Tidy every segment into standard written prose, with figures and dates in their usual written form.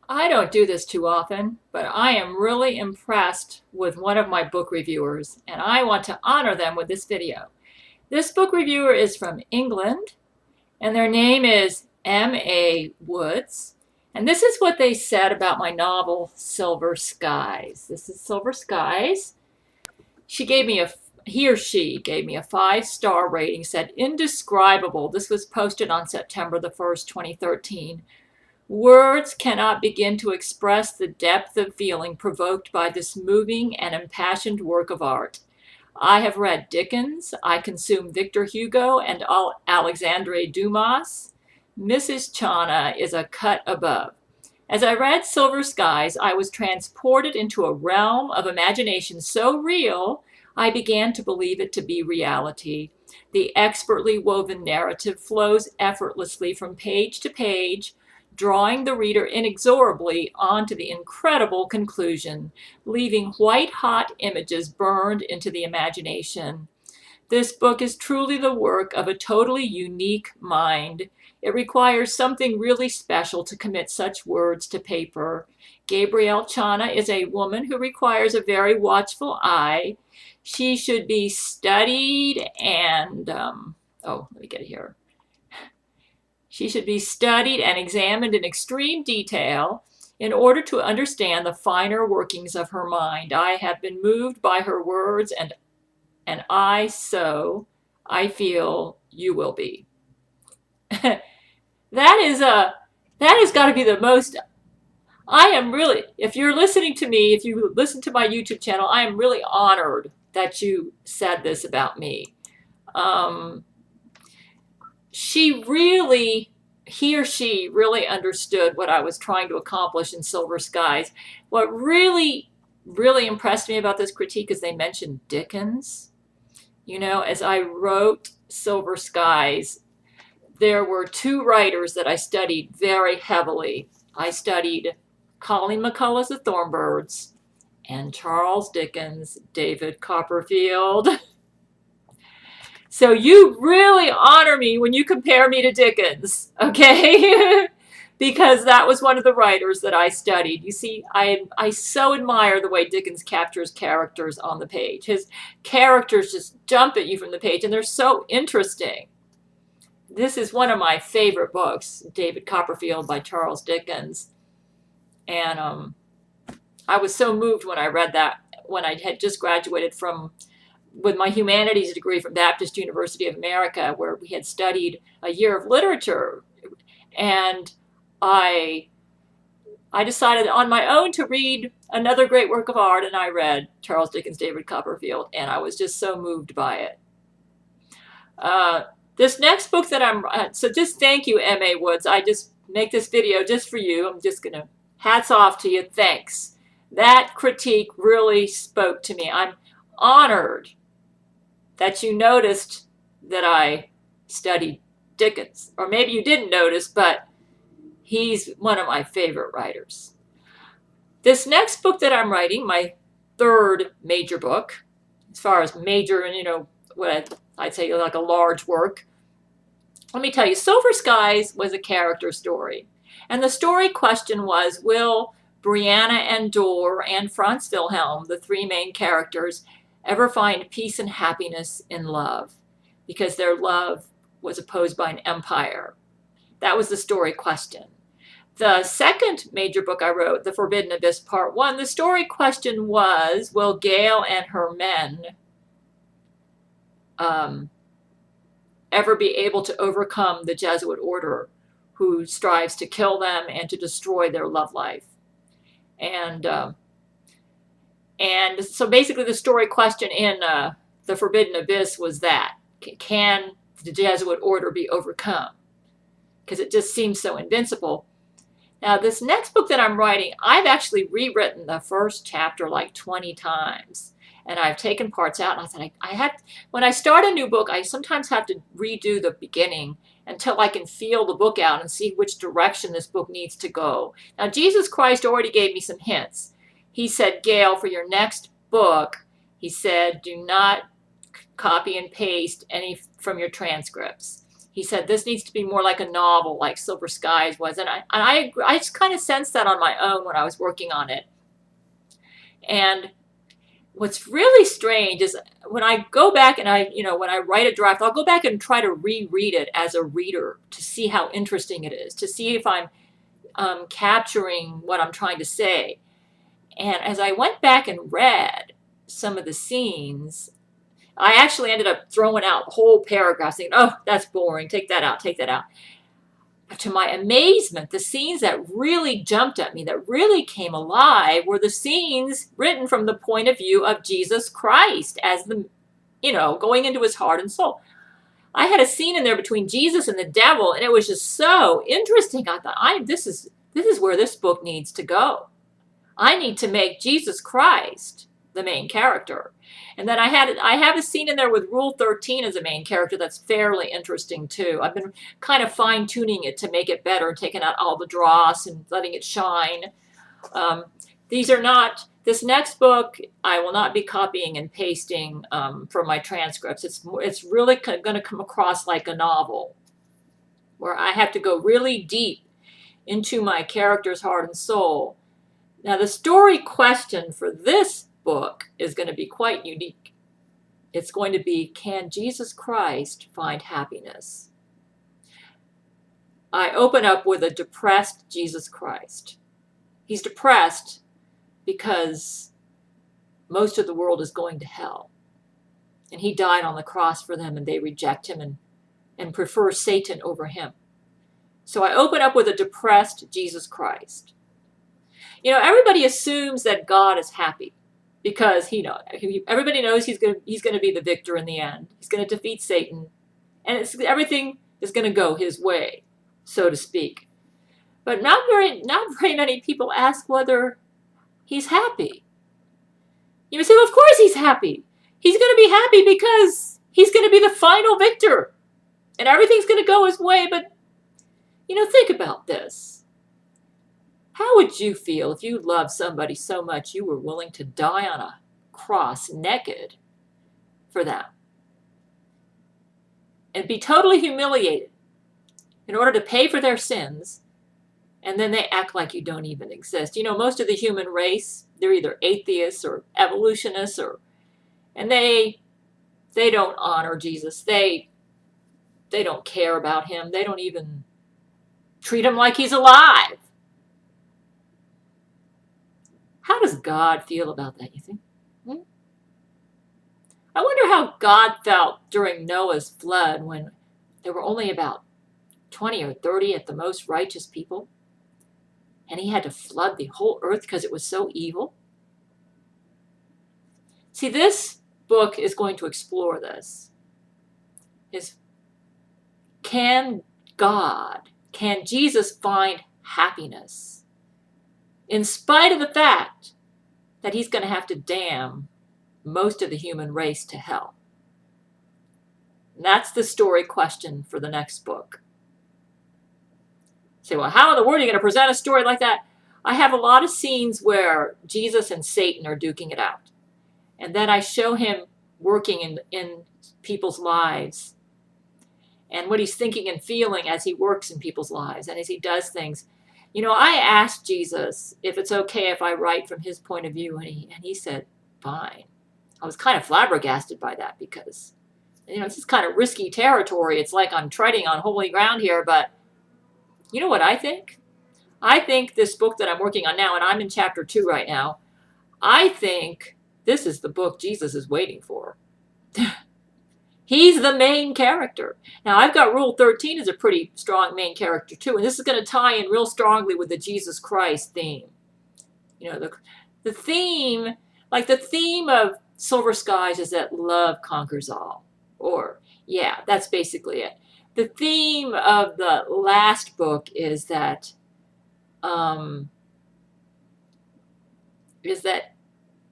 I don't do this too often, but I am really impressed with one of my book reviewers, and I want to honor them with this video. This book reviewer is from England, and their name is M.A. Woods. And this is what they said about my novel, Silver Skies. This is Silver Skies. He or she gave me a 5-star rating, said indescribable. This was posted on September the 1st, 2013. Words cannot begin to express the depth of feeling provoked by this moving and impassioned work of art. I have read Dickens, I consume Victor Hugo and Alexandre Dumas. Mrs. Chana is a cut above. As I read Silver Skies, I was transported into a realm of imagination so real, I began to believe it to be reality. The expertly woven narrative flows effortlessly from page to page, drawing the reader inexorably onto the incredible conclusion, leaving white-hot images burned into the imagination. This book is truly the work of a totally unique mind. It requires something really special to commit such words to paper. Gabrielle Chana is a woman who requires a very watchful eye. She should be studied and, let me get it here. She should be studied and examined in extreme detail in order to understand the finer workings of her mind. I have been moved by her words, and I feel you will be. that has got to be the most. I am really, if you're listening to me, if you listen to my YouTube channel, I am really honored that you said this about me. He or she really understood what I was trying to accomplish in Silver Skies. What really, really impressed me about this critique is they mentioned Dickens. You know, as I wrote Silver Skies, there were 2 writers that I studied very heavily. I studied Colleen McCullough's The Thornbirds and Charles Dickens' David Copperfield. So you really honor me when you compare me to Dickens, okay? Because that was one of the writers that I studied. You see, I so admire the way Dickens captures characters on the page. His characters just jump at you from the page, and they're so interesting. This is one of my favorite books, David Copperfield by Charles Dickens. And I was so moved when I read that, when I had just graduated with my humanities degree from Baptist University of America, where we had studied a year of literature. And I decided on my own to read another great work of art, and I read Charles Dickens' David Copperfield, and I was just so moved by it. This next book that so just thank you, M.A. Woods. I just make this video just for you. I'm just going to, hats off to you. Thanks. That critique really spoke to me. I'm honored that you noticed that I studied Dickens. Or maybe you didn't notice, but he's one of my favorite writers. This next book that I'm writing, my 3rd major book, as far as major and, you know, what I'd say like a large work. Let me tell you, Silver Skies was a character story. And the story question was, will Brianna and Dor and Franz Wilhelm, the 3 main characters, ever find peace and happiness in love? Because their love was opposed by an empire. That was the story question. The 2nd major book I wrote, The Forbidden Abyss Part 1, the story question was, will Gail and her men ever be able to overcome the Jesuit order who strives to kill them and to destroy their love life? And so basically the story question in The Forbidden Abyss was that, can the Jesuit order be overcome? Because it just seems so invincible. Now, this next book that I'm writing, I've actually rewritten the first chapter like 20 times. And I've taken parts out, and I said, when I start a new book, I sometimes have to redo the beginning until I can feel the book out and see which direction this book needs to go. Now, Jesus Christ already gave me some hints. He said, Gail, for your next book, he said, do not copy and paste any from your transcripts. He said this needs to be more like a novel, like Silver Skies was, and I just kind of sensed that on my own when I was working on it. And what's really strange is when I go back and when I write a draft, I'll go back and try to reread it as a reader to see how interesting it is, to see if I'm capturing what I'm trying to say. And as I went back and read some of the scenes, I actually ended up throwing out whole paragraphs, thinking, oh, that's boring, take that out, take that out. But to my amazement, the scenes that really jumped at me, that really came alive, were the scenes written from the point of view of Jesus Christ as going into his heart and soul. I had a scene in there between Jesus and the devil, and it was just so interesting. I thought, this is where this book needs to go. I need to make Jesus Christ the main character. And then I have a scene in there with Rule 13 as a main character that's fairly interesting too. I've been kind of fine-tuning it to make it better, taking out all the dross and letting it shine. This next book, I will not be copying and pasting from my transcripts. It's really going to come across like a novel, where I have to go really deep into my character's heart and soul. Now, the story question for this book is going to be quite unique. It's going to be, can Jesus Christ find happiness? I open up with a depressed Jesus Christ. He's depressed because most of the world is going to hell. And he died on the cross for them, and they reject him and prefer Satan over him. So I open up with a depressed Jesus Christ. Everybody assumes that God is happy because everybody knows he's going to be the victor in the end. He's going to defeat Satan, and everything is going to go his way, so to speak. But not very many people ask whether he's happy. You say, well, of course he's happy. He's going to be happy because he's going to be the final victor, and everything's going to go his way. But think about this. How would you feel if you loved somebody so much you were willing to die on a cross naked for them and be totally humiliated in order to pay for their sins, and then they act like you don't even exist? Most of the human race, they're either atheists or evolutionists, and they don't honor Jesus. They don't care about him. They don't even treat him like he's alive. How does God feel about that, you think? I wonder how God felt during Noah's flood when there were only about 20 or 30 at the most righteous people, and he had to flood the whole earth because it was so evil. See, this book is going to explore this. Can Jesus find happiness in spite of the fact that he's going to have to damn most of the human race to hell? And that's the story question for the next book. You say, well, how in the world are you going to present a story like that? I have a lot of scenes where Jesus and Satan are duking it out. And then I show him working in people's lives and what he's thinking and feeling as he works in people's lives and as he does things. I asked Jesus if it's okay if I write from his point of view, and he said, fine. I was kind of flabbergasted by that because, this is kind of risky territory. It's like I'm treading on holy ground here, but you know what I think? I think this book that I'm working on now, and I'm in chapter 2 right now, I think this is the book Jesus is waiting for. He's the main character. Now, I've got Rule 13 as a pretty strong main character, too. And this is going to tie in real strongly with the Jesus Christ theme. The theme, like the theme of Silver Skies is that love conquers all. Or, yeah, that's basically it. The theme of the last book is that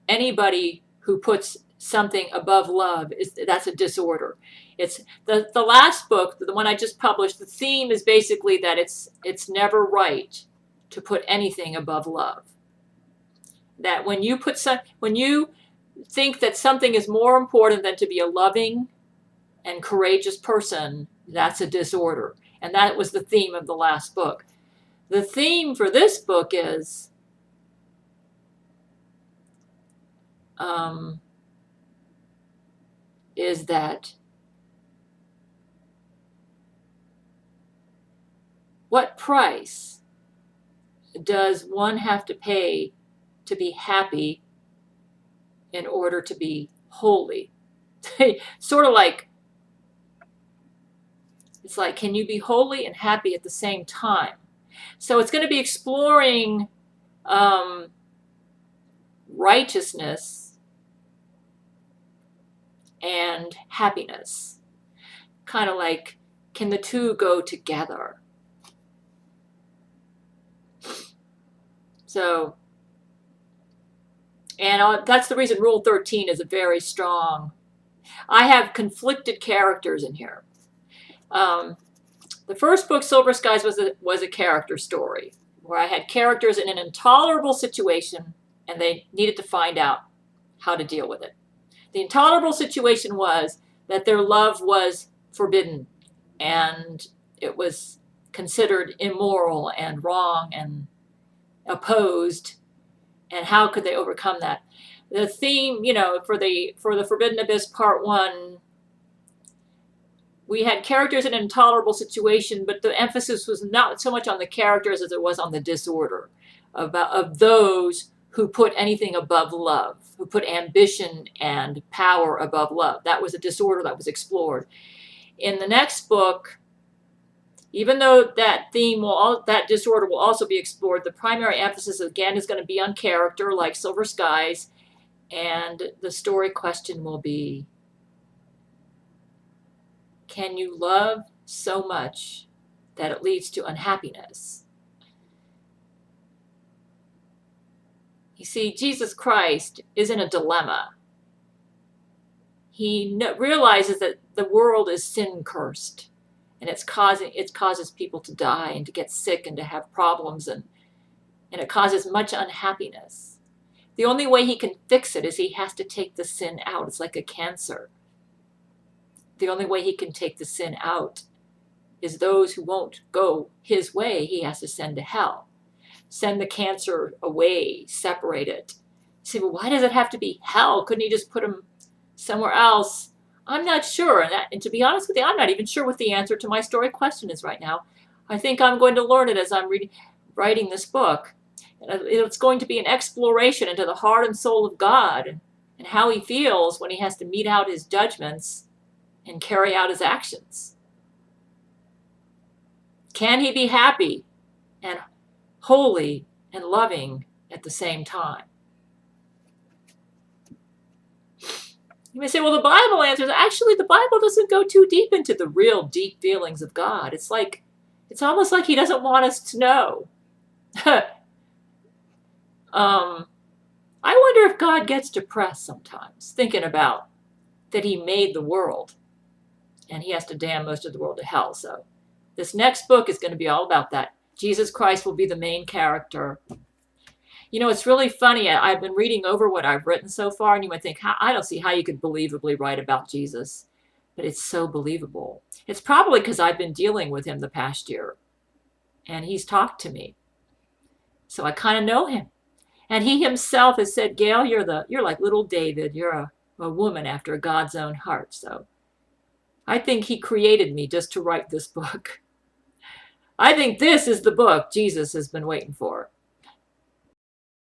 anybody who puts something above love, that's a disorder. It's the last book, the one I just published, the theme is basically that it's never right to put anything above love. That when you think that something is more important than to be a loving and courageous person, That's a disorder. And that was the theme of the last book. The theme for this book is that what price does one have to pay to be happy in order to be holy? Sort of like, it's like, can you be holy and happy at the same time? So it's going to be exploring righteousness and happiness. Kind of like, can the two go together? So, and that's the reason Rule 13 is a very strong. I have conflicted characters in here. The first book, Silver Skies, was a character story where I had characters in an intolerable situation and they needed to find out how to deal with it. The intolerable situation was that their love was forbidden and it was considered immoral and wrong and opposed. And how could they overcome that? The theme, for the Forbidden Abyss Part 1, we had characters in an intolerable situation, but the emphasis was not so much on the characters as it was on the disorder of those who put anything above love, who put ambition and power above love. That was a disorder that was explored. In the next book, even though that that disorder will also be explored, the primary emphasis again is going to be on character, like Silver Skies, and the story question will be, can you love so much that it leads to unhappiness? You see, Jesus Christ is in a dilemma. He realizes that the world is sin-cursed, and it causes people to die and to get sick and to have problems, and it causes much unhappiness. The only way he can fix it is he has to take the sin out. It's like a cancer. The only way he can take the sin out is those who won't go his way, he has to send to hell. Send the cancer away, separate it. You say, well, why does it have to be hell? Couldn't he just put him somewhere else? I'm not sure. And to be honest with you, I'm not even sure what the answer to my story question is right now. I think I'm going to learn it as I'm writing this book. And it's going to be an exploration into the heart and soul of God and how he feels when he has to mete out his judgments and carry out his actions. Can he be happy and holy and loving at the same time? You may say, well, the Bible answers. Actually, the Bible doesn't go too deep into the real deep feelings of God. It's almost like he doesn't want us to know. I wonder if God gets depressed sometimes, thinking about that he made the world and he has to damn most of the world to hell. So this next book is going to be all about that. Jesus Christ will be the main character. It's really funny. I've been reading over what I've written so far, and you might think, I don't see how you could believably write about Jesus. But it's so believable. It's probably because I've been dealing with him the past year, and he's talked to me. So I kind of know him. And he himself has said, Gail, you're like little David. You're a woman after God's own heart. So I think he created me just to write this book. I think this is the book Jesus has been waiting for.